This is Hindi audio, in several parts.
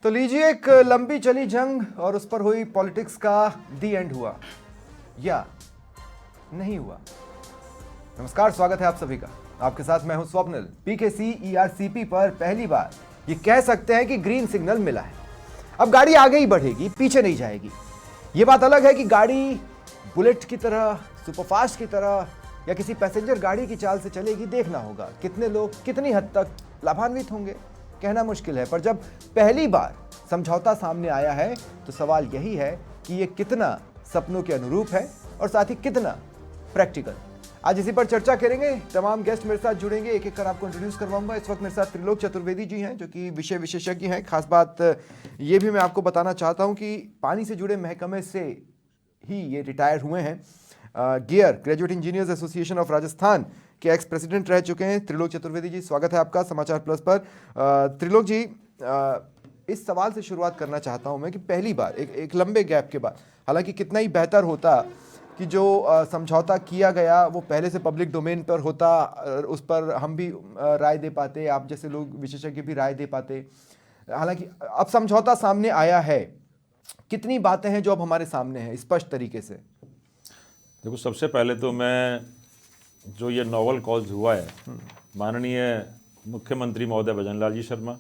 तो लीजिए, एक लंबी चली जंग और उस पर हुई पॉलिटिक्स का दी एंड हुआ या नहीं हुआ। नमस्कार, स्वागत है आप सभी का। आपके साथ मैं हूं स्वप्निल। पीकेसी ईआरसीपी पर पहली बार ये कह सकते हैं कि ग्रीन सिग्नल मिला है। अब गाड़ी आगे ही बढ़ेगी, पीछे नहीं जाएगी। ये बात अलग है कि गाड़ी बुलेट की तरह, सुपरफास्ट की तरह या किसी पैसेंजर गाड़ी की चाल से चलेगी। देखना होगा कितने लोग कितनी हद तक लाभान्वित होंगे, कहना मुश्किल है। पर जब पहली बार समझौता सामने आया है तो सवाल यही है कि ये कितना सपनों के अनुरूप है और साथ ही कितना प्रैक्टिकल। आज इसी पर चर्चा करेंगे। तमाम गेस्ट मेरे साथ जुड़ेंगे, एक एक कर आपको इंट्रोड्यूस करवाऊंगा। इस वक्त मेरे साथ त्रिलोक चतुर्वेदी जी हैं, जो कि विषय विशेषज्ञ हैं। खास बात ये भी मैं आपको बताना चाहता हूं कि पानी से जुड़े महकमे से ही ये रिटायर हुए हैं। Gear graduate engineers association of Rajasthan के एक्स प्रेसिडेंट रह चुके हैं। त्रिलोक चतुर्वेदी जी, स्वागत है आपका समाचार प्लस पर। त्रिलोक जी, इस सवाल से शुरुआत करना चाहता हूं मैं कि पहली बार एक लंबे गैप के बाद, हालांकि कितना ही बेहतर होता कि जो समझौता किया गया वो पहले से पब्लिक डोमेन पर होता, उस पर हम भी राय दे पाते, आप जैसे लोग विशेषज्ञ भी राय दे पाते। हालांकि अब समझौता सामने आया है, कितनी बातें हैं जो अब हमारे सामने हैं स्पष्ट तरीके से? देखो, सबसे पहले तो मैं जो ये नोवेल कॉज हुआ है, माननीय मुख्यमंत्री महोदय भजनलाल जी शर्मा,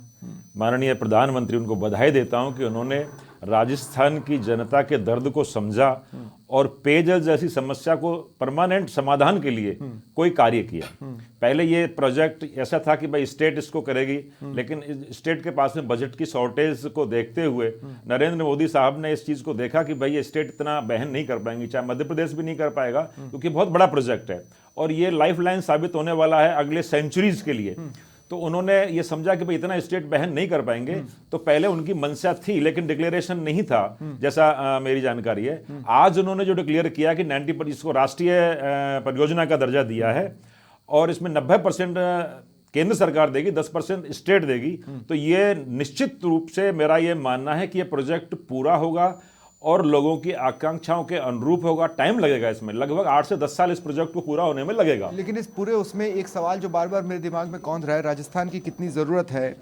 माननीय प्रधानमंत्री, उनको बधाई देता हूं कि उन्होंने राजस्थान की जनता के दर्द को समझा और पेयजल जैसी समस्या को परमानेंट समाधान के लिए कोई कार्य किया। पहले ये प्रोजेक्ट ऐसा था कि भाई स्टेट इसको करेगी, लेकिन स्टेट के पास में बजट की शॉर्टेज को देखते हुए नरेंद्र मोदी साहब ने इस चीज़ को देखा कि भाई ये स्टेट इतना बहन नहीं कर पाएंगी, चाहे मध्य प्रदेश भी नहीं कर पाएगा, क्योंकि बहुत बड़ा प्रोजेक्ट है और ये लाइफ लाइन साबित होने वाला है अगले सेंचुरीज के लिए। तो उन्होंने ये समझा कि भाई इतना स्टेट बहन नहीं कर पाएंगे। तो पहले उनकी मंशा थी, लेकिन डिक्लेरेशन नहीं था, जैसा मेरी जानकारी है। आज उन्होंने जो डिक्लेयर किया कि 90% इसको राष्ट्रीय परियोजना का दर्जा दिया है और इसमें 90% केंद्र सरकार देगी, 10% स्टेट देगी। तो ये निश्चित रूप से मेरा ये मानना है कि ये प्रोजेक्ट पूरा होगा और लोगों की आकांक्षाओं के अनुरूप होगा। टाइम लगेगा, इसमें लगभग 8 से 10 साल इस प्रोजेक्ट को पूरा होने में लगेगा। लेकिन इस पूरे उसमें एक सवाल जो बार बार मेरे दिमाग में कौंध रहा है, राजस्थान की कितनी ज़रूरत है,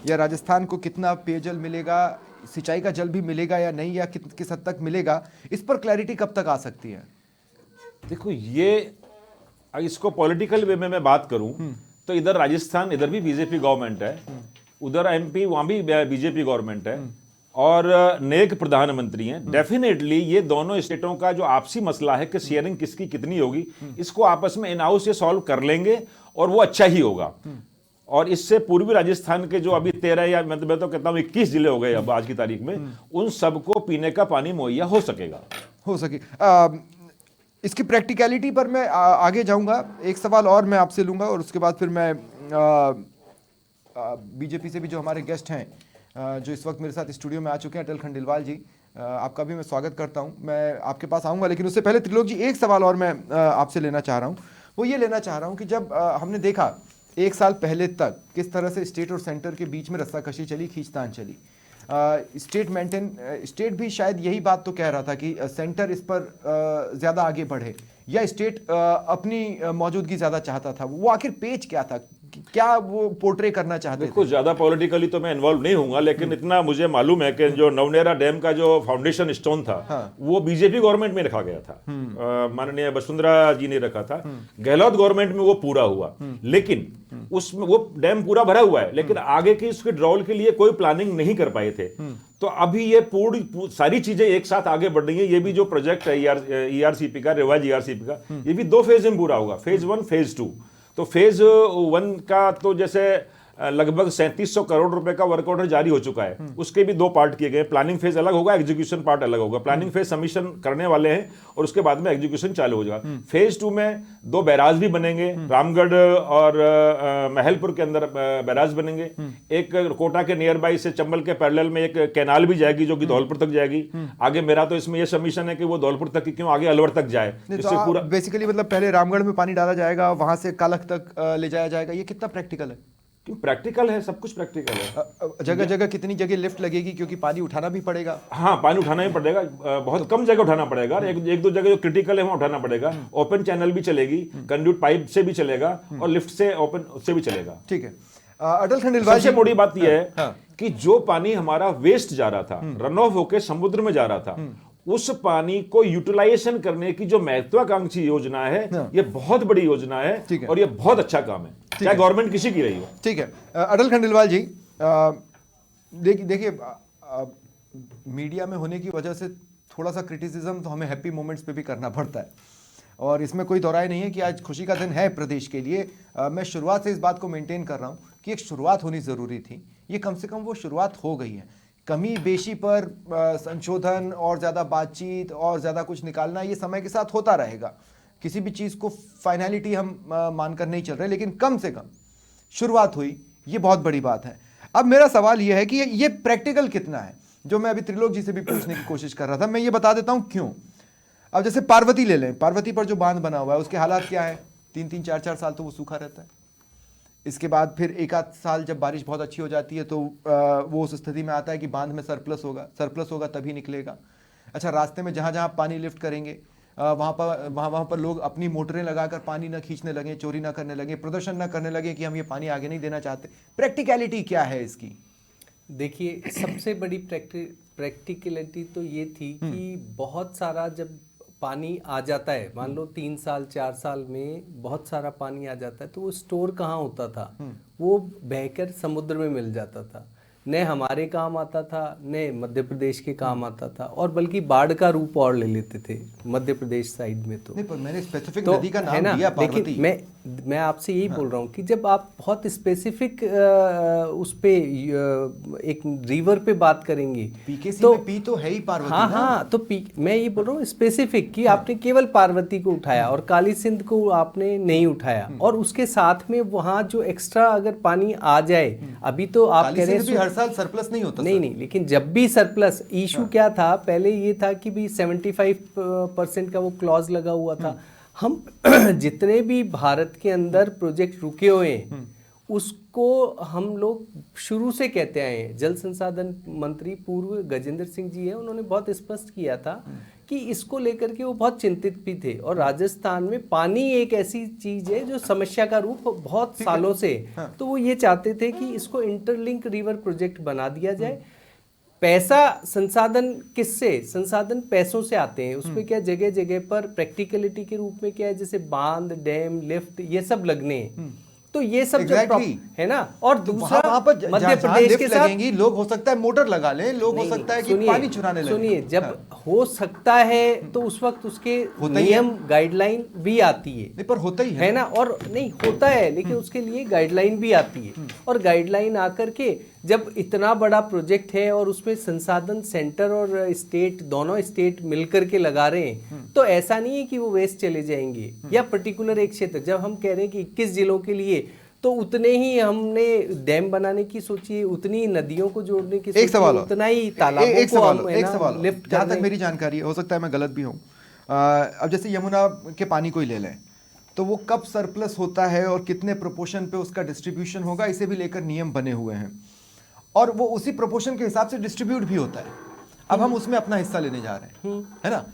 या राजस्थान को कितना पेयजल मिलेगा, सिंचाई का जल भी मिलेगा या नहीं, या किस हद तक मिलेगा, इस पर क्लैरिटी कब तक आ सकती है? देखो, ये इसको पॉलिटिकल वे में मैं बात करूं तो इधर राजस्थान, इधर भी बीजेपी गवर्नमेंट है, उधर एमपी, वहां भी बीजेपी गवर्नमेंट है और नेक प्रधानमंत्री हैं। डेफिनेटली ये दोनों स्टेटों का जो आपसी मसला है कि शेयरिंग किसकी कितनी होगी, इसको आपस में इन हाउस ये सॉल्व कर लेंगे और वो अच्छा ही होगा। और इससे पूर्वी राजस्थान के जो अभी 13 या मैं तो कहता हूं 21 जिले हो गए अब आज की तारीख में, उन सबको पीने का पानी मुहैया हो सकेगा, हो सके। इसकी प्रैक्टिकलिटी पर मैं आगे जाऊंगा। एक सवाल और मैं आपसे लूंगा और उसके बाद फिर मैं बीजेपी से भी जो हमारे गेस्ट हैं, जो इस वक्त मेरे साथ स्टूडियो में आ चुके हैं, अटल खंडेलवाल जी, आपका भी मैं स्वागत करता हूं। मैं आपके पास आऊंगा, लेकिन उससे पहले त्रिलोक जी, एक सवाल और मैं आपसे लेना चाह रहा हूं। वो ये लेना चाह रहा हूं कि जब हमने देखा 1 साल पहले तक किस तरह से स्टेट और सेंटर के बीच में रस्साकशी चली, खींचतान चली, स्टेट भी शायद यही बात तो कह रहा था कि सेंटर इस पर ज़्यादा आगे बढ़े, या स्टेट अपनी मौजूदगी ज़्यादा चाहता था। वो आखिर पेच क्या था, क्या वो पोर्ट्रे करना चाहते थे? कुछ ज्यादा पॉलिटिकली तो मैं इन्वॉल्व नहीं होऊंगा, लेकिन इतना मुझे मालूम है कि जो नवनेरा डैम का जो फाउंडेशन स्टोन था, वो बीजेपी गवर्नमेंट में रखा गया था, माननीय वसुंधरा जी ने रखा था। गहलोत गवर्नमेंट में वो पूरा हुआ, लेकिन उसमें वो डैम पूरा भरा हुआ है, लेकिन आगे की उसके ड्रॉल के लिए कोई प्लानिंग नहीं कर पाए थे। तो अभी ये पूरी सारी चीजें एक साथ आगे बढ़ रही है। ये भी जो प्रोजेक्ट है ईआरसीपी का, रिवाइज ईआरसीपी का, ये भी 2 फेज में पूरा होगा, फेज 1, फेज 2। तो फेज 1 का तो जैसे लगभग 3700 करोड़ रुपए का वर्क ऑर्डर जारी हो चुका है। उसके भी 2 पार्ट किए गए। प्लानिंग फेज अलग होगा, एग्जीक्यूशन पार्ट अलग होगा। प्लानिंग फेज सबमिशन करने वाले हैं और उसके बाद में एग्जीक्यूशन चालू हो जाएगा। फेज 2 में 2 बैराज भी बनेंगे, रामगढ़ और महलपुर के अंदर बैराज बनेंगे। एक कोटा के नियर बाई से चंबल के पैरेलल में एक कैनाल भी जाएगी जो कि धौलपुर तक जाएगी। आगे मेरा तो इसमें यह सबमिशन है कि वो धौलपुर तक की क्यों आगे अलवर तक जाए, जिससे पूरा बेसिकली मतलब पहले रामगढ़ में पानी डाला जाएगा, वहां से कालख तक ले जाया जाएगा। ये कितना प्रैक्टिकल है? क्यों प्रैक्टिकल है, सब कुछ प्रैक्टिकल है। जगह जगह कितनी जगह लिफ्ट लगेगी, क्योंकि पानी उठाना भी पड़ेगा। हाँ, पानी उठाना ही पड़ेगा, बहुत कम जगह उठाना पड़ेगा। एक दो जगह जो क्रिटिकल है वहां उठाना पड़ेगा। ओपन चैनल भी चलेगी, कंड्यूट पाइप से भी चलेगा और लिफ्ट से ओपन से भी चलेगा। ठीक है। अटल खंडेलवाल सबसे जी, बड़ी बात यह है हाँ। कि जो पानी हमारा वेस्ट जा रहा था, रन ऑफ होकर समुद्र में जा रहा था, उस पानी को यूटिलाइजेशन करने की जो महत्वाकांक्षी योजना है, हाँ। ये बहुत बड़ी योजना ठीक है है। और ये बहुत अच्छा काम है, चाहे गवर्नमेंट किसी की रही हो। ठीक है। अटल खंडेलवाल जी, देखिए मीडिया में होने की वजह से थोड़ा सा क्रिटिसिज्म तो हमें हैप्पी मोमेंट्स पे भी करना पड़ता है, और इसमें कोई दौराय नहीं है कि आज खुशी का दिन है प्रदेश के लिए। मैं शुरुआत से इस बात को मेंटेन कर रहा हूँ कि एक शुरुआत होनी ज़रूरी थी, ये कम से कम वो शुरुआत हो गई है। कमी बेशी पर संशोधन और ज़्यादा बातचीत और ज़्यादा कुछ निकालना ये समय के साथ होता रहेगा। किसी भी चीज़ को फाइनलिटी हम मानकर नहीं चल रहे, लेकिन कम से कम शुरुआत हुई, ये बहुत बड़ी बात है। अब मेरा सवाल ये है कि ये प्रैक्टिकल कितना है, जो मैं अभी त्रिलोक जी से भी पूछने की कोशिश कर रहा था। मैं ये बता देता हूँ क्यों। अब जैसे पार्वती ले लें, पार्वती पर जो बांध बना हुआ है उसके हालात क्या है? 3-3, 4-4 साल तो वो सूखा रहता है। इसके बाद फिर एक आध साल जब बारिश बहुत अच्छी हो जाती है तो वो उस स्थिति में आता है कि बांध में सरप्लस होगा तभी निकलेगा। अच्छा, रास्ते में जहाँ जहाँ पानी लिफ्ट करेंगे वहाँ पर लोग अपनी मोटरें लगाकर पानी ना खींचने लगे, चोरी ना करने लगे, प्रदर्शन ना करने लगे कि हम ये पानी आगे नहीं देना चाहते। प्रैक्टिकलिटी क्या है इसकी? देखिए, सबसे बड़ी प्रैक्टिकलिटी तो ये थी कि बहुत सारा जब पानी आ जाता है, मान लो 3 साल 4 साल में बहुत सारा पानी आ जाता है, तो वो स्टोर कहाँ होता था? वो बहकर समुद्र में मिल जाता था। न हमारे काम आता था, न मध्य प्रदेश के काम आता था, और बल्कि बाढ़ का रूप और ले लेते थे मध्य प्रदेश साइड में। तो नहीं, पर मैंने स्पेसिफिक तो नदी का है नाम ना, दिया, पार्वती। लेकिन मैं आपसे यही बोल रहा हूँ कि जब आप बहुत स्पेसिफिक उस पे एक रिवर पे बात करेंगे पीकेसी तो में पी तो है ही पार्वती हाँ ना? हाँ, तो मैं ये बोल रहा हूँ स्पेसिफिक कि आपने केवल पार्वती को उठाया और काली सिंध को आपने नहीं उठाया, और उसके साथ में वहाँ जो एक्स्ट्रा अगर पानी आ जाए, अभी तो आप काली कह रहे सिंध भी हर साल सरप्लस नहीं होता। नहीं, लेकिन जब भी सरप्लस इशू क्या था, पहले ये था कि भी 75% का वो क्लॉज लगा हुआ था। हम जितने भी भारत के अंदर प्रोजेक्ट रुके हुए हैं उसको हम लोग शुरू से कहते आए हैं। जल संसाधन मंत्री पूर्व गजेंद्र सिंह जी हैं, उन्होंने बहुत स्पष्ट किया था कि इसको लेकर के वो बहुत चिंतित भी थे। और राजस्थान में पानी एक ऐसी चीज है जो समस्या का रूप बहुत सालों से, तो वो ये चाहते थे कि इसको इंटरलिंक रिवर प्रोजेक्ट बना दिया जाए। पैसा संसाधन किससे? संसाधन पैसों से आते हैं। उसमें क्या जगह जगह पर प्रैक्टिकलिटी के रूप में क्या है, जैसे बांध, डैम, लिफ्ट, ये सब लगने हैं। तो ये सब Exactly. है ना। और तो दूसरा वहाँ पर मध्य प्रदेश के साथ लगेंगी, लोग हो सकता है मोटर लगा लें, लोग हो सकता है कि पानी चुराने लगे। सुनिए, जब हो सकता है तो उस वक्त उसके नियम गाइडलाइन भी आती है। नहीं, पर होता ही है ना। और नहीं होता है, लेकिन उसके लिए गाइडलाइन भी आती है। और गाइडलाइन आकर के जब इतना बड़ा प्रोजेक्ट है और उसमें संसाधन सेंटर और स्टेट, दोनों स्टेट मिलकर के लगा रहे हैं, तो ऐसा नहीं है कि वो वेस्ट चले जाएंगे या पर्टिकुलर एक क्षेत्र। जब हम कह रहे हैं कि 21 जिलों के लिए, तो उतने ही हमने डैम बनाने की सोची है, उतनी नदियों को जोड़ने की सोची है, उतना ही तालाबों को हम लिफ्ट। जहाँ तक मेरी जानकारी है, हो सकता है मैं गलत भी हूँ, अब जैसे यमुना के पानी को ही ले लें, तो वो कब सरप्लस होता है और कितने प्रोपोर्शन पे उसका डिस्ट्रीब्यूशन होगा, इसे भी लेकर नियम बने हुए हैं, और वो उसी प्रोपोर्शन के हिसाब से डिस्ट्रीब्यूट भी होता है। अब हम उसमें अपना हिस्सा लेने जा रहे हैं, है ना।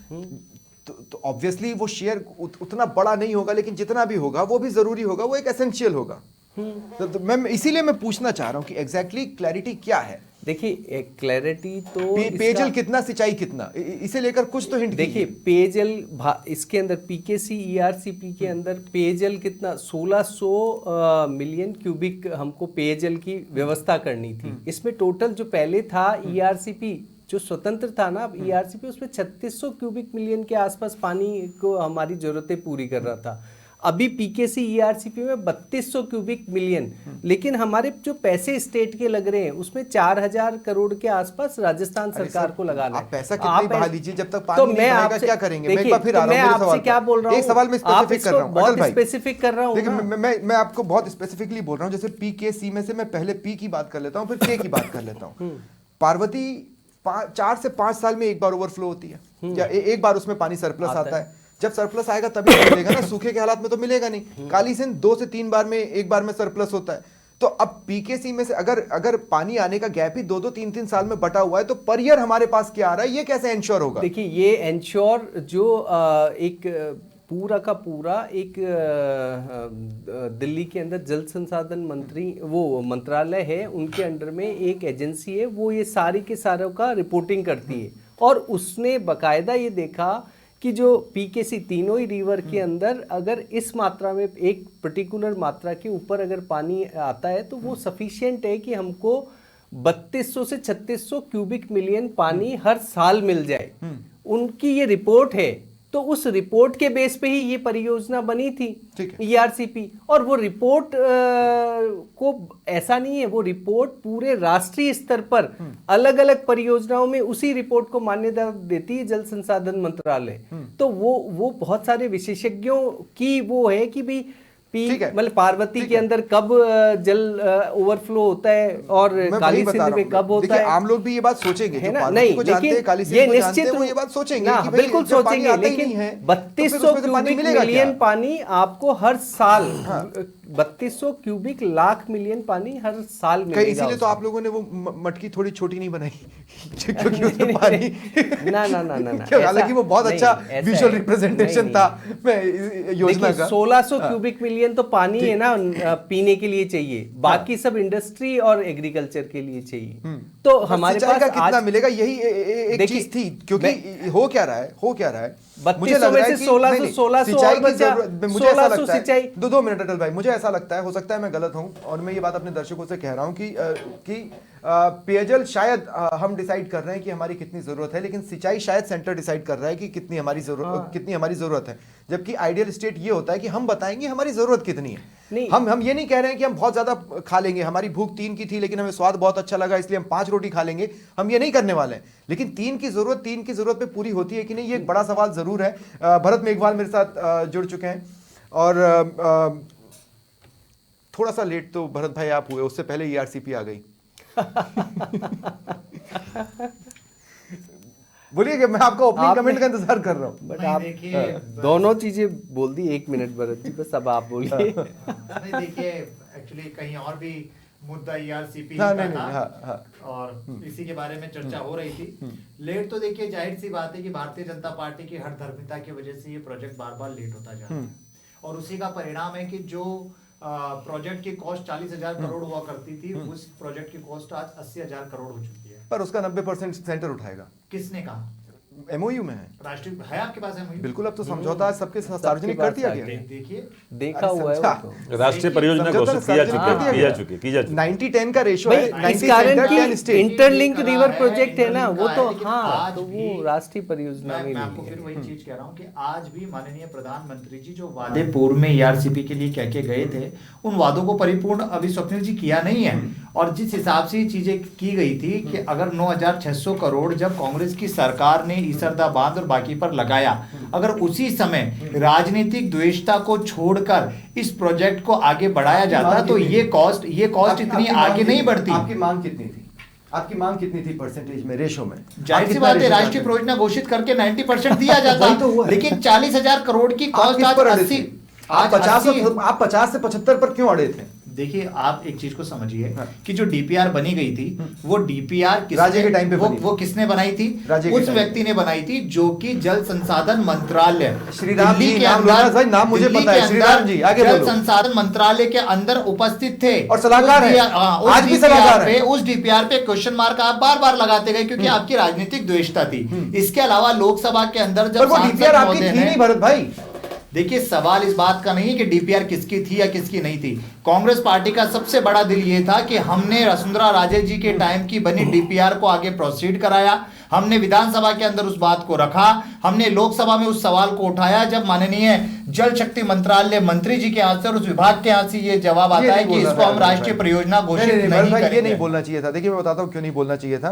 तो ऑब्वियसली वो शेयर उतना बड़ा नहीं होगा, लेकिन जितना भी होगा वो भी जरूरी होगा, वो एक एसेंशियल होगा। तो मैं इसीलिए मैं पूछना चाह रहा हूं कि एग्जैक्टली क्लैरिटी क्या है। देखिए, क्लैरिटी तो पेयजल कितना, सिंचाई कितना, इसे लेकर कुछ तो हिंट। देखिए, पेयजल इसके अंदर पीकेसी ईआरसीपी के अंदर पेयजल कितना 1600 मिलियन क्यूबिक हमको पेयजल की व्यवस्था करनी थी। इसमें टोटल जो पहले था ईआरसीपी जो स्वतंत्र था ना, अब ईआरसीपी उसमें 3600 क्यूबिक मिलियन के आसपास पानी को हमारी जरूरतें पूरी कर रहा था। अभी पीकेसी ईआरसीपी में 3200 क्यूबिक मिलियन, लेकिन हमारे जो पैसे स्टेट के लग रहे हैं उसमें 4000 करोड़ के आसपास राजस्थान सरकार को लगाना है। आप पैसा कितना बहा लीजिए, जब तक पानी तो नहीं मैं बनेगा आपसे क्या करेंगे। मैं एक बार फिर तो आ रहा मैं हूं आपसे क्या बोल रहा हूं, एक सवाल में स्पेसिफिक कर रहा हूं अटल भाई, स्पेसिफिक कर रहा हूं। देखिए, मैं आपको बहुत स्पेसिफिकली बोल रहा हूं। जैसे पीकेसी में से मैं पहले पी की बात कर लेता हूं, फिर के की बात कर लेता हूं। पार्वती 4 से 5 साल में एक बार ओवरफ्लो होती है, या एक बार उसमें पानी सरप्लस आता है। जब सरप्लस आएगा तभी तो मिलेगा ना, सूखे के हालात में तो मिलेगा नहीं। काली सिंध 2 से 3 बार में एक बार में सरप्लस होता है। तो अब पीकेसी में से अगर पानी आने का गैप ही 2-2, 3-3 साल में बटा हुआ है, तो पर ईयर हमारे पास क्या आ रहा है, ये कैसे इंश्योर होगा? देखिए, ये इंश्योर जो एक पूरा का पूरा एक दिल्ली के अंदर जल संसाधन मंत्री वो मंत्रालय है, उनके अंडर में एक एजेंसी है, वो ये सारी के सारों का रिपोर्टिंग करती है। और उसने बकायदा ये देखा कि जो पीकेसी तीनों ही रिवर के अंदर अगर इस मात्रा में एक पर्टिकुलर मात्रा के ऊपर अगर पानी आता है तो वो सफिशिएंट है कि हमको 3200 से 3600 क्यूबिक मिलियन पानी हर साल मिल जाए। उनकी ये रिपोर्ट है, तो उस रिपोर्ट के बेस पे ही ये परियोजना बनी थी ERCP। और वो रिपोर्ट को ऐसा नहीं है, वो रिपोर्ट पूरे राष्ट्रीय स्तर पर अलग अलग परियोजनाओं में उसी रिपोर्ट को मान्यता देती है जल संसाधन मंत्रालय। तो वो बहुत सारे विशेषज्ञों की वो है कि भाई मतलब पार्वती के अंदर कब जल ओवरफ्लो होता है और काली सिंध में कब होता है। आम लोग भी ये बात सोचेंगे, है ना? जो नहीं, को जानते हैं, काली सिंध ये को जानते निश्चित हैं, वो ये बात सोचेंगे ना, कि भाई बिल्कुल जब पानी सोचेंगे, आता ही लेकिन नहीं है, 3200 क्यूबिक मिलियन पानी आपको हर साल 3200 क्यूबिक लाख मिलियन पानी हर साल मिलेगा। इसीलिए तो आप लोगों ने वो मटकी थोड़ी छोटी नहीं बनाई क्योंकि उसमें पानी ना हालांकि वो बहुत अच्छा विजुअल रिप्रेजेंटेशन था योजना का। 1600 क्यूबिक मिलियन तो पानी है ना पीने के लिए चाहिए, बाकी सब इंडस्ट्री और एग्रीकल्चर के लिए चाहिए। तो हमारे पास कितना मिलेगा, यही एक चीज थी। क्योंकि हो क्या रहा है मुझे लग रहा है कि 1600 सिंचाई की जरूरत, मुझे ऐसा लगता है, सिंचाई 2 मिनट अटल भाई, मुझे ऐसा लगता है, हो सकता है मैं गलत हूं और मैं ये बात अपने दर्शकों से कह रहा हूं कि पेयजल शायद हम डिसाइड कर रहे हैं कि हमारी कितनी जरूरत है, लेकिन सिंचाई शायद सेंटर डिसाइड कर रहा है कि कितनी हमारी जरूरत है। जबकि आइडियल स्टेट ये होता है कि हम बताएंगे हमारी जरूरत कितनी है। हम ये नहीं कह रहे हैं कि हम बहुत ज्यादा खा लेंगे, हमारी भूख 3 की थी लेकिन हमें स्वाद बहुत अच्छा लगा इसलिए हम 5 रोटी खा लेंगे, हम ये नहीं करने वाले हैं। लेकिन 3 की जरूरत पे पूरी होती है कि नहीं, ये एक बड़ा सवाल जरूर है। भरत मेघवाल मेरे साथ जुड़ चुके हैं और थोड़ा सा लेट तो भरत भाई आप हुए, उससे पहले ERCP आ गई। बोलिए कि मैं आपका ओपनिंग कमेंट का इंतजार कर रहा हूँ। बट आप दोनों चीजें बोल दी 1 मिनट भरत जी, बस अब आप बोलिए। नहीं देखिए, एक्चुअली कहीं और भी मुद्दा ERCP का था और इसी के बारे में चर्चा हो रही थी। लेट तो देखिए जाहिर सी बात है कि भारतीय जनता पार्टी की हठधर्मिता की वजह से ये प्रोजेक्ट बार बार लेट होता जा रहा है और उसी का परिणाम है कि जो प्रोजेक्ट की कॉस्ट 40,000 करोड़ हुआ करती थी, उस प्रोजेक्ट की कॉस्ट आज 80,000 करोड़ हो चुकी है। पर उसका 90% सेंटर उठाएगा। किसने कहा? MOU में है, राष्ट्रीय है आपके पास MOU? बिल्कुल, अब तो समझौता आज सबके सार्वजनिक कर दिया गया। देखिए देखा हुआ है वो तो। राष्ट्रीय परियोजना घोषित की जा चुकी 90-10 का रेशो है। इस कारण की इंटरलिंक रिवर प्रोजेक्ट है ना, वो तो हाँ, तो वो राष्ट्रीय परियोजना में मैं आपको फिर वही चीज कह रहा हूँ कि आज भी माननीय प्रधानमंत्री जी जो वादे पूर्व में ERCP के लिए कह के गए थे, उन वादों को परिपूर्ण अभी स्वप्निल जी किया नहीं है। और जिस हिसाब से चीजें की गई थी कि अगर 9,600 करोड़ जब कांग्रेस की सरकार ने ईसरदा बांध और बाकी पर लगाया, अगर उसी समय राजनीतिक द्वेषता को छोड़कर इस प्रोजेक्ट को आगे बढ़ाया जाता तो ये कॉस्ट इतनी आगे नहीं बढ़ती। आपकी मांग कितनी थी? आपकी मांग कितनी थी परसेंटेज में, रेशो में? जाहिर सी बात है, राष्ट्रीय परियोजना घोषित करके 90% दिया जाता लेकिन 40,000 करोड़ की कॉस्ट आज 80। आप 50 से 75 पर क्यों अड़े थे? देखिए, आप एक चीज को समझिए कि जो DPR बनी गई थी वो DPR राज्य के टाइम पे वो किसने बनाई थी? उस व्यक्ति ने बनाई थी जो कि जल संसाधन मंत्रालय श्रीराम जी नाम मुझे पता है, श्रीराम जी आगे बोलो। जल संसाधन मंत्रालय के अंदर उपस्थित थे और सलाहकार है, आज भी सलाहकार है। उस DPR पे क्वेश्चन मार्क आप बार बार लगाते गए क्योंकि आपकी राजनीतिक द्वेषता थी। इसके अलावा लोकसभा के अंदर जब DPR आपकी थी नहीं भरत भाई। देखिए, सवाल इस बात का नहीं है कि DPR किसकी थी या किसकी नहीं थी। कांग्रेस पार्टी का सबसे बड़ा दिल ये था कि हमने वसुंधरा राजे जी के टाइम की बनी DPR को आगे प्रोसीड कराया, हमने विधानसभा के अंदर उस बात को रखा, हमने लोकसभा में उस सवाल को उठाया जब माननीय जल शक्ति मंत्रालय मंत्री जी के हाथ से और उस विभाग के हाथ से ये जवाब आता है कि इसको हम राष्ट्रीय परियोजना घोषित नहीं करेंगे। ये नहीं बोलना चाहिए था। देखिए, मैं बताता हूँ क्यों नहीं बोलना चाहिए था।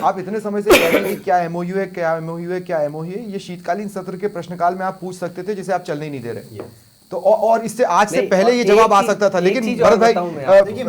आप इतने समय से कह रहे हैं कि क्या MOU है, क्या MOU है, क्या MOU है। ये शीतकालीन सत्र के प्रश्नकाल में आप पूछ सकते थे, जिसे आप चलने ही नहीं दे रहे। तो और इससे आज से पहले ये जवाब आ सकता था। लेकिन भरत भाई, देखिए,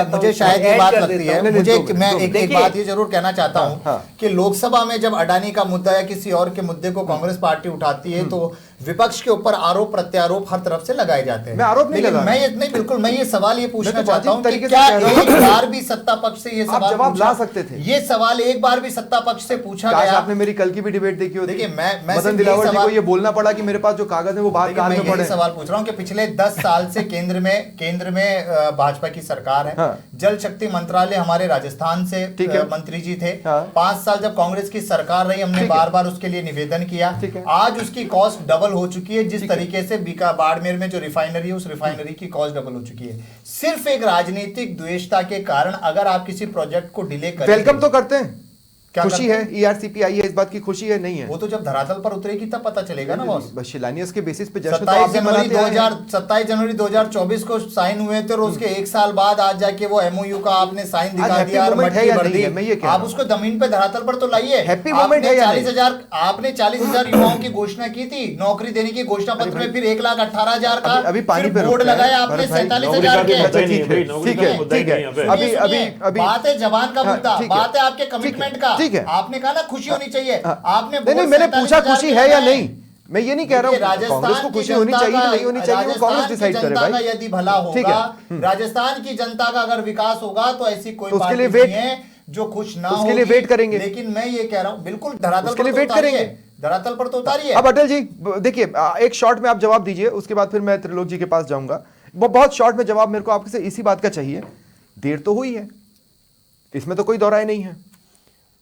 मुझे शायद ये बात लगती है, मैं एक बात ये जरूर कहना चाहता हूँ कि लोकसभा में जब अडानी का मुद्दा या किसी और के मुद्दे को कांग्रेस पार्टी उठाती है तो विपक्ष के ऊपर आरोप प्रत्यारोप हर तरफ से लगाए जाते हैं। मैं आरोप नहीं लेकिन लगा मैं ये नहीं, बिल्कुल मैं ये सवाल ये पूछना तो चाहता हूं कि तरीके से क्या कह रहा हूं। एक बार भी सत्ता पक्ष से ये आप सवाल जवाब पूछा? ला सकते थे। ये सवाल एक बार भी सत्ता पक्ष से पूछा काश गया? आपने मेरी कल की भी डिबेट देखी होती। देखिए, मैं मदन सिर्फ दिलावर यही जी को सवाल- ये बोलना पड़ा कि मेरे पास जो कागज है वो बाहर देखिए, कार मैं में यही पड़े। सवाल पूछ रहा हूं कि पिछले 10 साल से केंद्र में भाजपा की सरकार है। हाँ। जल शक्ति मंत्रालय हमारे राजस्थान से ठीक है। मंत्री जी थे। हाँ। 5 साल जब कांग्रेस की सरकार रही, हमने ठीक है। बार बार उसके लिए निवेदन किया। ठीक है। आज उसकी कॉस्ट डबल हो चुकी है। जिस तरीके से बीका बाड़मेर में जो रिफाइनरी है, उस रिफाइनरी की कॉस्ट डबल हो चुकी है। सिर्फ एक राजनीतिक द्वेषता के कारण अगर आप किसी प्रोजेक्ट को डिले करें, वेलकम तो करते हैं, क्या खुशी करते है, ईआरसीपी आई है, इस बात की खुशी है नहीं है? वो तो जब धरातल पर उतरेगी तब पता चलेगा ना बॉस। बस शिलान्यास के बेसिस पे जश्न तो 27 आप भी मनाते आए हैं। जनवरी 2024 को साइन हुए थे और उसके 1 साल बाद आज जाके वो एमओयू का आपने साइन दिखा happy दिया और moment है मट्टी या भर नहीं दी। है? मैं ये कह रहा आप हूं। उसको जमीन पे धरातल पर तो लाइए। Happy moment है या नहीं? आपने 40,000 युवाओं की घोषणा की थी, नौकरी देने की घोषणा पत्र में, फिर 1,18,000 का अभी पानी फिर पे बोर्ड रुकते हैं। लगाया आपने भरत भाई, 47,000 नौकरी के। का अच्छा नहीं है ठीक है, भाई, नौकरी ठीक का है, मुद्दा ही ठीक है। नहीं है भाई। अभी अभी अभी बात है जवान का हाँ, मुद्दा, ठीक है। बात है आपके ठीक है, कमिटमेंट का। ठीक है। आपने कहा ना खुशी होनी चाहिए। आपने नहीं बोर्ड मैंने पूछा 47,000 खुशी के है या लगाए। नहीं, मैं ये नहीं कह रहा हूँ कांग्रेस को खुशी होनी चाहिए कि नहीं होनी चाहिए, वो कांग्रेस डिसाइड करे राजस्थान की जनता भाई। का यदि भला ठीक होगा, है। राजस्थान की जनता का अगर विकास होगा तो ऐसी कोई तो उसके पार्टी लिए नहीं वेट- है जो खुश ना उसके लिए होगी। वेट करेंगे। लेकिन मैं ये कह रहा हूँ बिल्कुल धरातल उसके पर लिए तो वेट उतारिए। करेंगे। धरातल पर तो उतारिए। अब अटल जी देखिए, एक शॉर्ट में आप जवाब दीजिए, उसके बाद फिर मैं त्रिलोक जी के पास जाऊंगा। वो बहुत शॉर्ट में जवाब मेरे को आपसे इसी बात का चाहिए। देर तो हुई है, इसमें तो कोई दौराय नहीं है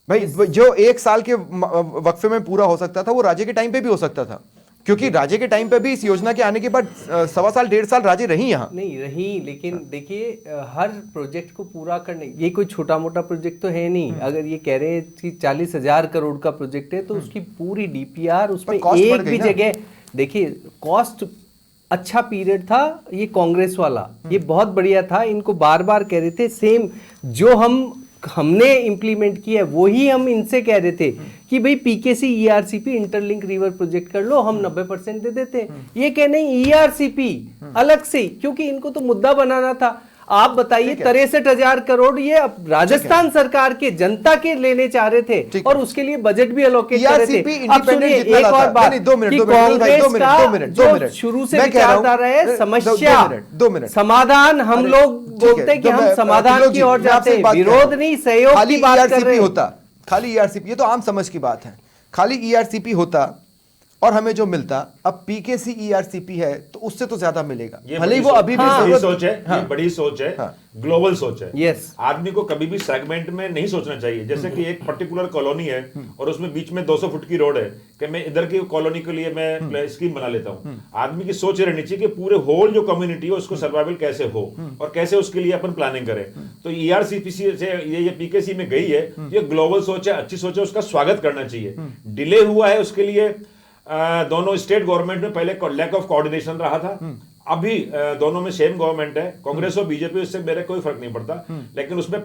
भाई। जो 1 साल के वक्फे में पूरा हो सकता था वो राजे के टाइम पे भी हो सकता था, क्योंकि राजे के टाइम पे भी इस योजना के आने के बाद 1.25 साल 1.5 साल राजे रही यहाँ। नहीं रही, लेकिन देखिए हर प्रोजेक्ट को पूरा करने, ये कोई छोटा मोटा प्रोजेक्ट तो है नहीं। अगर ये कह रहे हैं कि 40,000 करोड़ का प्रोजेक्ट है तो उसकी पूरी डीपीआर, उसमें पर cost बढ़ एक गई भी ना। जगह देखिए कॉस्ट अच्छा पीरियड था ये कांग्रेस वाला, ये बहुत बढ़िया था। इनको बार बार कह रहे थे सेम जो हमने इम्प्लीमेंट किया है वही हम इनसे कह रहे थे कि भाई PKC ERCP interlink river project कर लो, हम 90% दे देते हैं। ये कह नहीं ईआरसीपी अलग से, क्योंकि इनको तो मुद्दा बनाना था। आप बताइए 63,000 करोड़ ये अब राजस्थान सरकार के जनता के लेने चाह रहे थे और उसके लिए बजट भी अलोकेट कर रहे थे। अब सुनिए एक और बात कि कांग्रेस का जो शुरू से विचारधारा है समस्या समाधान, हम लोग बोलते हैं कि हम समाधान की ओर जाते हैं, विरोध नहीं सहयोग की बात कर रहे हैं। खाली ईआरसीपी, ये तो आम समझ की बात है, खाली ईआरसीपी होता और हमें जो मिलता, अब पीकेसी ईआरसीपी है तो उससे तो ज्यादा मिलेगा। भले ही वो अभी भी बड़ी जरूरत- सोच है, हाँ। ये बड़ी सोच है, हाँ। ग्लोबल सोच है। Yes. आदमी को कभी भी सेगमेंट में नहीं सोचना चाहिए। जैसे कि एक पर्टिकुलर कॉलोनी है और उसमें बीच में 200 फुट की रोड है कि मैं इधर की कॉलोनी के लिए मैं स्कीम बना लेता हूँ। आदमी की सोच ये रहनी चाहिए कि पूरे होल जो कम्युनिटी है उसको सर्वाइवल कैसे हो और कैसे उसके लिए अपन प्लानिंग करें। तो ईआरसीपीसी से ये पीकेसी में गई है, ये ग्लोबल सोच है, अच्छी सोच है, उसका स्वागत करना चाहिए। डिले हुआ है उसके लिए दोनों स्टेट गवर्नमेंट में पहले लैक ऑफ कोऑर्डिनेशन रहा था। अभी दोनों में सेम गवर्नमेंट है, कांग्रेस और बीजेपी, उससे मेरे कोई फर्क नहीं पड़ता। लेकिन उसमें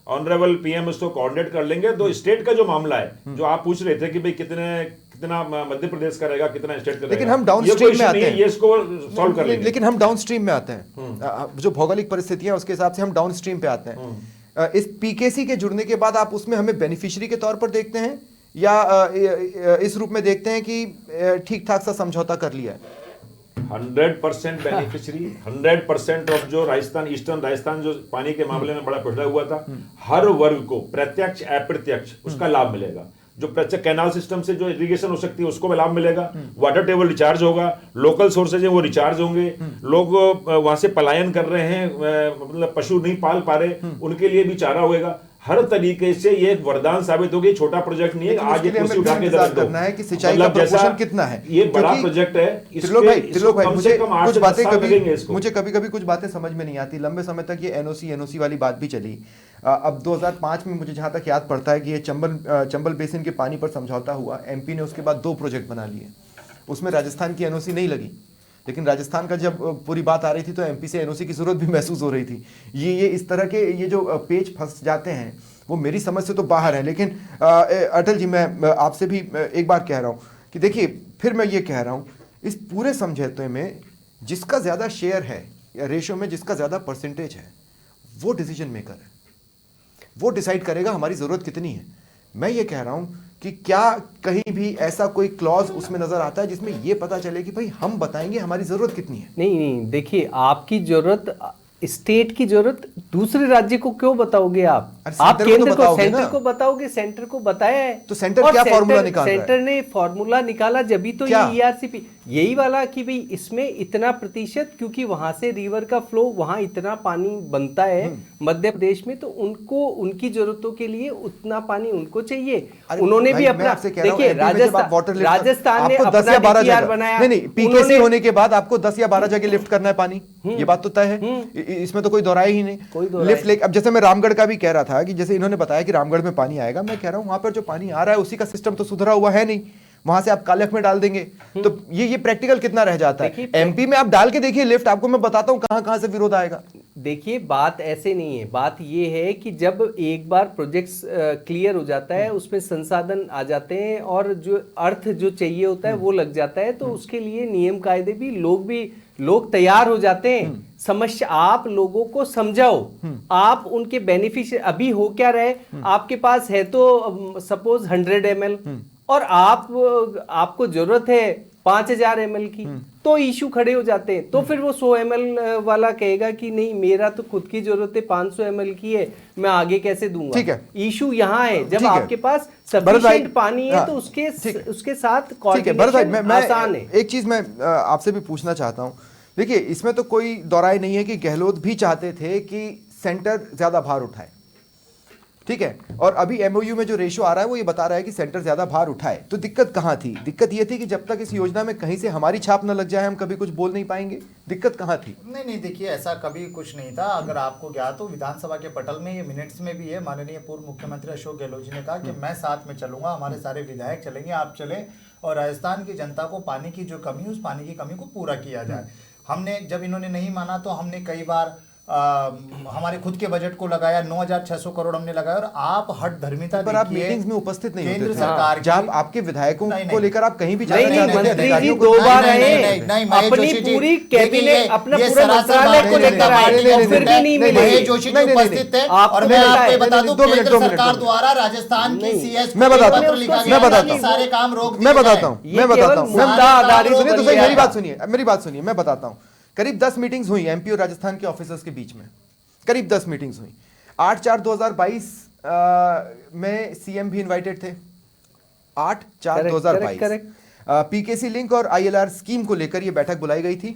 ऑनरेबल पीएम उसको कोऑर्डिनेट कर लेंगे। तो स्टेट का जो मामला है, जो आप पूछ रहे थे कि भाई कितना मध्य प्रदेश करेगा, कितना स्टेट करेगा, लेकिन हम डाउनस्ट्रीम में आते हैं, ये इसको सॉल्व कर लेंगे। लेकिन हम डाउनस्ट्रीम में आते हैं, जो भौगोलिक परिस्थितियां उसके हिसाब से हम डाउनस्ट्रीम पे आते हैं। इस पीकेसी के जुड़ने के बाद आप उसमें हमें बेनिफिशियरी के तौर पर देखते हैं या इस रूप में देखते हैं कि ठीक ठाक सा समझौता कर लिया है? 100% बेनिफिशियरी, 100% ऑफ जो राजस्थान, ईस्टर्न राजस्थान जो पानी के मामले में बड़ा पिछड़ा हुआ था, हर वर्ग को प्रत्यक्ष अप्रत्यक्ष उसका लाभ मिलेगा। जो प्रत्यक्ष कैनाल सिस्टम से जो इरिगेशन हो सकती है उसको भी लाभ मिलेगा, वाटर टेबल रिचार्ज होगा, लोकल सोर्सेज है वो रिचार्ज होंगे, लोग वहां से पलायन कर रहे हैं, मतलब पशु नहीं पाल पा रहे, उनके लिए भी चारा होएगा। हर तरीके से ये एक वरदान साबित होगी। छोटा प्रोजेक्ट नहीं है, आज एक कुर्सी उठा के दर्द करना है कि सिंचाई का प्रपोर्शन कितना है। ये बड़ा प्रोजेक्ट है। त्रिलोक भाई मुझे कुछ बातें मुझे कभी कुछ बातें समझ में नहीं आती। लंबे समय तक ये एनओसी वाली बात भी चली। अब 2005 में मुझे जहां तक याद पड़ता है कि ये चंबल बेसिन के पानी पर समझौता हुआ, एमपी ने उसके बाद 2 प्रोजेक्ट बना लिए, उसमें राजस्थान की एनओसी नहीं लगी। लेकिन राजस्थान का जब पूरी बात आ रही थी तो एमपी से एनओसी की जरूरत भी महसूस हो रही थी। ये इस तरह के ये जो पेच फंस जाते हैं वो मेरी समझ से तो बाहर है। लेकिन अटल जी, मैं आपसे भी एक बार कह रहा हूँ कि देखिए, फिर मैं ये कह रहा हूँ, इस पूरे समझौते में जिसका ज़्यादा शेयर है या रेशो में जिसका ज़्यादा परसेंटेज है वो डिसीजन मेकर है, वो डिसाइड करेगा हमारी ज़रूरत कितनी है। मैं ये कह रहा हूँ कि क्या कहीं भी ऐसा कोई क्लॉज उसमें नजर आता है जिसमें ये पता चले कि भाई हम बताएंगे हमारी जरूरत कितनी है? नहीं, देखिए, आपकी जरूरत, स्टेट की जरूरत दूसरे राज्य को क्यों बताओगे आप? अरे आप सेंटर को तो केंद्र को, बताओगे सेंटर ना। को बताओगे, सेंटर को बताया है। तो सेंटर और क्या फॉर्मूला निकाल रहा है? सेंटर ने फॉर्मूला निकाला जब ही तो क्या? ये ईआरसीपी यही वाला कि भाई इसमें इतना प्रतिशत, क्योंकि वहां से रिवर का फ्लो, वहां इतना पानी बनता है मध्य प्रदेश में, तो उनको उनकी जरूरतों के लिए उतना पानी उनको चाहिए। अरे उन्होंने भाई, भी मैं अपना, आपसे कह रहा हूं, देखिए, MP में जब आप water lift राजस्थान ने आपको 10 अपना या 12 DPR जगह बनाया। नहीं पीकेसी उन्होंने- होने के बाद आपको 10 या 12 जगह लिफ्ट करना है पानी, ये बात तो तय है, इसमें तो कोई दोहराई ही नहीं। कोई दोहराई लिफ्ट लेके, अब जैसे मैं रामगढ़ का भी कह रहा था कि जैसे इन्होंने बताया कि रामगढ़ में पानी आएगा, मैं कह रहा हूं वहां पर जो पानी आ रहा है उसी का सिस्टम तो सुधरा हुआ है नहीं, वहां से आप कालख में डाल देंगे तो ये प्रैक्टिकल कितना रह जाता है? एमपी में आप डाल के देखिए लिफ्ट, आपको मैं बताता हूं कहां कहां से विरोध आएगा। देखिए, बात ऐसे नहीं है, बात ये है कि जब एक बार प्रोजेक्ट्स क्लियर हो जाता है, उसमें संसाधन आ जाते हैं और जो अर्थ जो चाहिए होता है वो लग जाता है, तो उसके लिए नियम कायदे भी लोग तैयार हो जाते हैं। समस्या, आप लोगों को समझाओ, आप उनके बेनिफिशियर, अभी हो क्या रहे, आपके पास है तो सपोज 100 ml और आपको जरूरत है 5000 ml की, तो इशू खड़े हो जाते हैं। तो फिर वो 100 ml वाला कहेगा कि नहीं, मेरा तो खुद की जरूरत है 500 ml की है, मैं आगे कैसे दूंगा? ठीक है। इशू यहाँ है, जब ठीक है। आपके पास भरत भाई, सफिशिएंट पानी है हाँ, तो ठीक है। उसके साथ ठीक है भरत भाई, कोऑर्डिनेशन मैं आसान है। एक चीज मैं आपसे भी पूछना चाहता हूं। देखिए, इसमें तो कोई दौराई नहीं है कि गहलोत भी चाहते थे कि सेंटर ज्यादा भार उठाए, ठीक है, और अभी एमओयू में जो रेशो आ रहा है वो ये बता रहा है कि सेंटर ज्यादा भार उठाए। तो दिक्कत कहां थी? दिक्कत ये थी कि जब तक इस योजना में कहीं से हमारी छाप न लग जाए हम कभी कुछ बोल नहीं पाएंगे। दिक्कत कहां थी? नहीं, देखिए, ऐसा कभी कुछ नहीं था। अगर आपको ज्ञात हो, विधानसभा के पटल में, ये मिनट्स में भी है, माननीय पूर्व मुख्यमंत्री अशोक गहलोत जी ने कहा कि मैं साथ में चलूंगा, हमारे सारे विधायक चलेंगे, आप चले, और राजस्थान की जनता को पानी की जो कमी, उस पानी की कमी को पूरा किया जाए। हमने, जब इन्होंने नहीं माना तो हमने कई बार हमारे खुद के बजट को लगाया, 9600 करोड़ हमने लगाया, और आप हट धर्मिता पर आप देखिए, मीटिंग्स में उपस्थित नहीं केंद्र होते थे। सरकार की- जब आपके विधायकों नहीं, को नहीं। लेकर आप कहीं भी नहीं, जाना चाहते थे, मंत्री जी अधिकारियों को- 2 बार नहीं, आए, नहीं, महेश अपनी जोशी जी, पूरी देखिए, कैबिनेट, अपना ये पूरा सरासर मंत्रालय बात को है, लेकर आए, नहीं, और फिर भी नहीं मिले। महेश जोशी जी उपस्थित थे, आपको और मैं पता आपको है, बता दूं, दो मिनट, केंद्र दो मिनट, सरकार दो मिनट। द्वारा राजस्थान की नहीं, सीएस मैं बताता हूं, लिखा मैं गया बताता कि हूं, सारे काम रोक दिए मैं बताता जाएं। हूं, ये मैं बताता हूं, केवल मुद्दा आधारित सुनिए तो सही, बन मेरी गया बात सुनिए, मेरी बात सुनिए, मैं बताता हूं। करीब 10 मीटिंग्स हुई एमपी और राजस्थान के ऑफिसर्स के बीच में, करीब 10 मीटिंग्स हुई। 8/4/2022 में सीएम भी इनवाइटेड थे, 8/4/2022। करेक्ट। पीकेसी लिंक और आईएलआर स्कीम को लेकर यह बैठक बुलाई गई थी,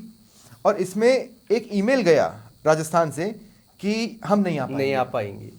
और इसमें एक ईमेल गया राजस्थान से कि हम नहीं आ पाएंगे।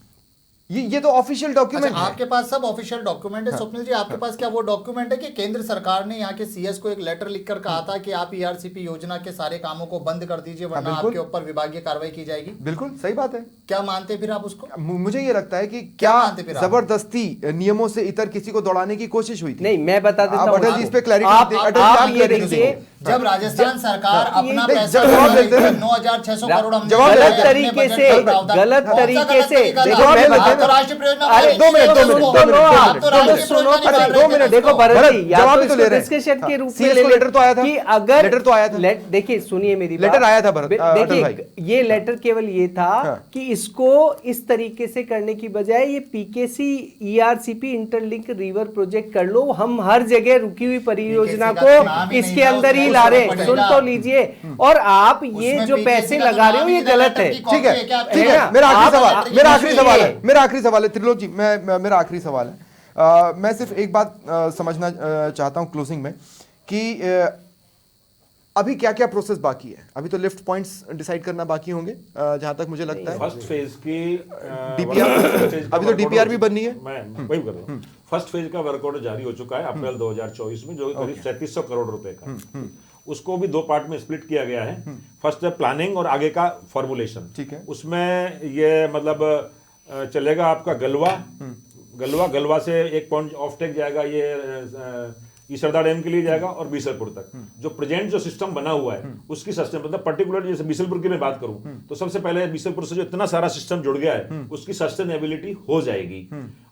ये तो ऑफिशियल डॉक्यूमेंट अच्छा, है। आपके पास सब ऑफिशियल डॉक्यूमेंट है। स्वप्निल जी, आपके पास क्या वो डॉक्यूमेंट है कि केंद्र सरकार ने यहाँ के सीएस को एक लेटर लिखकर कहा था कि आप ईआरसीपी योजना के सारे कामों को बंद कर दीजिए, वरना बिल्कुल। आपके ऊपर विभागीय कार्रवाई की जाएगी? बिल्कुल सही बात है। क्या मानते फिर आप उसको? मुझे ये लगता है कि क्या क्या मानते फिर आप? जबरदस्ती नियमों से इतर किसी को दौड़ाने की कोशिश हुई थी? नहीं, मैं बता देता आप हूं अटल जी इस पे क्लैरिटी आप अटल जी, आप आप ये clarity देखिए, दीजिए। जब राजस्थान सरकार आप ये अपना देख- पैसा जवाब देते हैं। 9600 करोड़ हमने जवाब दिया है, देते हैं। अपने तरीके बजट से, का प्रावधान। गलत कौन सा तरीके गलत से, तरीका देखो, था? मैं आप बताता तो हूं। राष्ट्रीय परियोजना अरे, बना दो मिनट, लीजिए, दो मिनट, उसको। दो मिनट, आप दो तो मिनट, राष्ट्रीय सुनो, परियोजना अरे, निकाल दो रहे थे मिनट, देखो उसको। भरत भरत, जी, या जवाब तो भी तो इसको ले रहे हैं। डिस्कशन के हाँ, रूप CS में को ले लें लेटर तो आया था। कि अगर लेटर तो आया था। देखिए, सुनिए मेरी बात। लेटर आया था भरत, अटल देखिए, भाई। ये लेटर केवल ये था हाँ। कि इसको इस तरीके से करने की बजाय ये PKC ERCP interlink river project कर लो। हम हर जगह रुकी हुई परियोजना PKC का नाम को ही इसके नहीं था, अंदर ही उसमें ला रहे हैं। पड़ेगा। सुन तो लीजिए, और आप ये उसमें जो PKC पैसे का तो लगा रहे हो नाम ही ये नहीं था, गलत है। लेटर की ठीक है, कॉपी क्या? ठीक है है, ना? मेरा आखिरी आप- सवाल, आप- मेरा आखिरी ये- सवाल है, मेरा आखिरी सवाल है त्रिलोक जी, मेरा आखिरी सवाल है। मैं सिर्फ एक बात समझना चाहता हूं क्लोजिंग में कि अभी क्या क्या प्रोसेस बाकी है? अभी तो लिफ्ट पॉइंट्स डिसाइड करना बाकी होंगे जहां तक मुझे लगता है। फर्स्ट फेज की DPR अभी तो DPR भी बननी है। मैं वही कर रहा हूँ। फर्स्ट फेज का वर्क ऑर्डर जारी हो चुका है अप्रैल 2024 में, जो करीब 3700 करोड़ रुपए का। उसको भी 2 पार्ट में स्प्लिट किया गया है। फर्स्ट है प्लानिंग और आगे का फॉर्मुलेशन। ठीक है। उसमें ये मतलब चलेगा आपका गलवा से एक पॉइंट ऑफ टेक जाएगा, ये ईसरदा डैम के लिए जाएगा, और बीसलपुर तक। जो प्रेजेंट जो सिस्टम बना हुआ है उसकी सस्टेन, मतलब पर्टिकुलर जैसे बीसलपुर की मैं बात करूं तो सबसे पहले बीसलपुर से जो इतना सारा सिस्टम जुड़ गया है उसकी सस्टेनेबिलिटी हो जाएगी,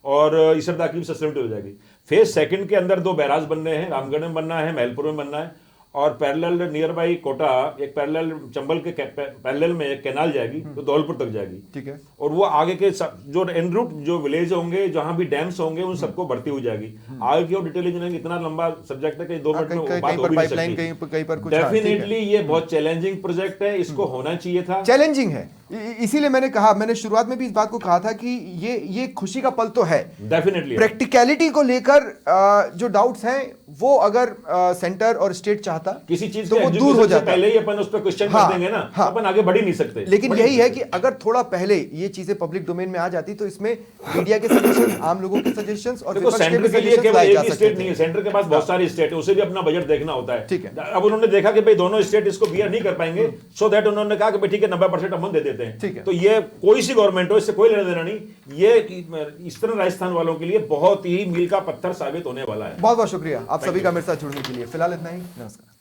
और ईसरदा की भी सस्टेनेबिलिटी हो जाएगी। फेज सेकंड के अंदर 2 बैराज बनने हैं, रामगढ़ में बनना है, महलपुर में बनना है, और पैरेलल नियर बाई कोटा एक पैरेलल चंबल के पैरेलल में एक कैनाल जाएगी तो धौलपुर तक जाएगी। ठीक है। और वो आगे के जो एन रूट जो विलेज होंगे जहां भी डैम्स होंगे उन सबको बढ़ती हुई जाएगी। आगे की और डिटेल इंजीनियरिंग इतना लंबा सब्जेक्ट है कि 2 मिनट में वो बात हो भी नहीं सकती। कहीं पर कुछ डेफिनेटली ये बहुत चैलेंजिंग प्रोजेक्ट है, इसको होना चाहिए था। चैलेंजिंग है, इसीलिए मैंने कहा, मैंने शुरुआत में भी इस बात को कहा था कि ये खुशी का पल तो है। डेफिनेटली प्रैक्टिकलिटी को लेकर जो डाउट्स हैं वो अगर सेंटर और स्टेट चाहता किसी चीज तो वो दूर हो जाता, पहले ही अपन उस पर क्वेश्चन कर देंगे ना, तो अपन आगे बढ़ ही नहीं सकते। लेकिन यही है कि अगर थोड़ा पहले ये चीजें पब्लिक डोमेन में आ जाती तो इसमें मीडिया के सजेशन, आम लोगों के सजेशंस और देखो सेंटर के लिए केवल एक ही स्टेट नहीं है, सेंटर के पास बहुत सारी स्टेट है, उसे भी अपना बजट देखना होता है। ठीक है। अब उन्होंने देखा कि भाई दोनों स्टेट इसको बियर नहीं कर पाएंगे, सो दैट उन्होंने कहा कि भाई ठीक है 90% हम दे देते हैं। ठीक है। तो ये कोई सी गवर्नमेंट हो, इससे कोई लेना देना नहीं, ये ईस्टर्न राजस्थान वालों के लिए बहुत ही मील का पत्थर साबित होने वाला है। बहुत बहुत शुक्रिया आप सभी का मेरे साथ जुड़ने के लिए। फिलहाल इतना ही, नमस्कार।